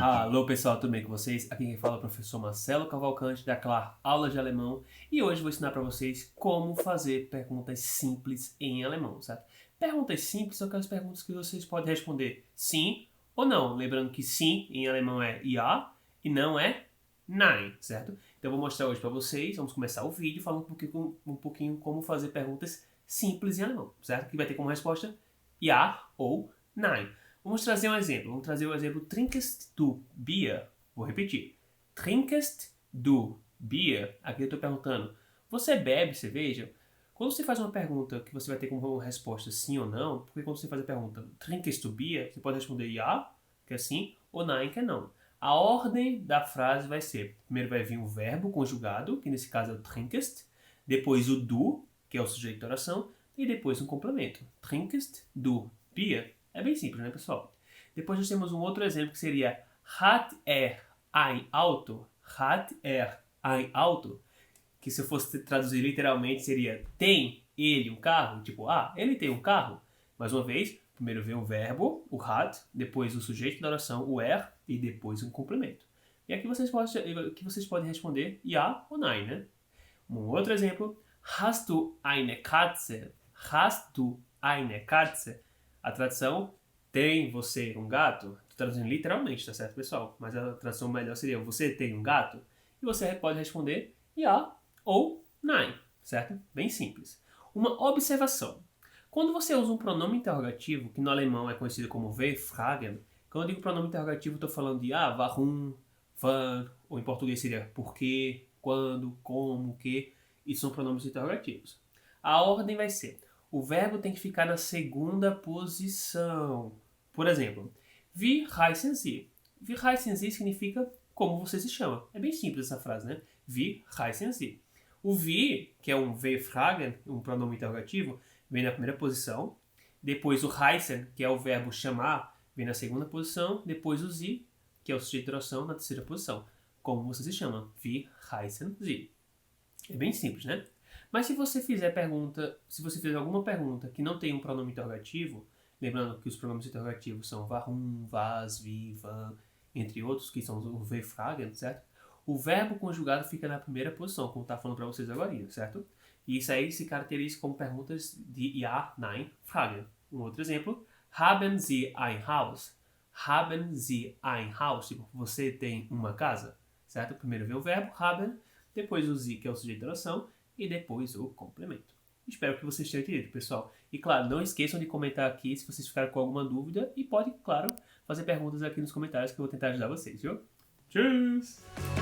Alô pessoal, tudo bem com vocês? Aqui quem fala é o professor Marcelo Cavalcante da CLAR Aula de Alemão e hoje vou ensinar para vocês como fazer perguntas simples em alemão, certo? Perguntas simples são aquelas perguntas que vocês podem responder sim ou não, lembrando que sim em alemão é ja e não é nein, certo? Então eu vou mostrar hoje para vocês, vamos começar o vídeo falando um pouquinho como fazer perguntas simples em alemão, certo? Que vai ter como resposta ja ou nein. Vamos trazer um exemplo. Vamos trazer o exemplo Trinkest du Bier? Vou repetir. Trinkest du Bier? Aqui eu estou perguntando, você bebe cerveja? Quando você faz uma pergunta que você vai ter como resposta sim ou não, porque quando você faz a pergunta Trinkest du Bier, você pode responder ja, que é sim, ou nein, que é não. A ordem da frase vai ser, primeiro vai vir o verbo conjugado, que nesse caso é o trinkest, depois o du, que é o sujeito da oração, e depois um complemento. Trinkest du Bier? É bem simples, né, pessoal? Depois nós temos um outro exemplo que seria Hat er ein Auto? Hat er ein Auto? Que se eu fosse traduzir literalmente seria tem ele um carro? Tipo, ele tem um carro? Mais uma vez, primeiro vem o verbo, o hat, depois o sujeito da oração, o er, e depois um complemento. E aqui vocês podem responder ja ou nein, né? Um outro exemplo, Hast du eine Katze? Hast du eine Katze? A tradução, tem você um gato? Estou traduzindo literalmente, tá certo, pessoal? Mas a tradução melhor seria, você tem um gato? E você pode responder ja ou nein, certo? Bem simples. Uma observação. Quando você usa um pronome interrogativo, que no alemão é conhecido como W-Fragen, quando eu digo pronome interrogativo, estou falando de warum, wann, ou em português seria por quê, quando, como, que. Isso são pronomes interrogativos. A ordem vai ser, o verbo tem que ficar na segunda posição. Por exemplo, wie heißen Sie? Wie heißen Sie significa como você se chama. É bem simples essa frase, né? Wie heißen Sie? O wie, que é um W-Fragen, um pronome interrogativo, vem na primeira posição. Depois o heißen, que é o verbo chamar, vem na segunda posição. Depois o Sie, que é o sujeito de oração, na terceira posição. Como você se chama? Wie heißen Sie? É bem simples, né? Mas se você fizer alguma pergunta que não tem um pronome interrogativo, lembrando que os pronomes interrogativos são warum, was, wie, wann, entre outros, que são o W-Fragen, certo? O verbo conjugado fica na primeira posição, como está falando para vocês agora, certo? E isso aí se caracteriza como perguntas de ja, nein, Fragen. Um outro exemplo, haben Sie ein Haus? Haben Sie ein Haus? Tipo, você tem uma casa? Certo? Primeiro vem o verbo, haben, depois o Sie, que é o sujeito da oração, e depois o complemento. Espero que vocês tenham entendido, pessoal. E claro, não esqueçam de comentar aqui se vocês ficaram com alguma dúvida e pode, claro, fazer perguntas aqui nos comentários que eu vou tentar ajudar vocês, viu? Tchau!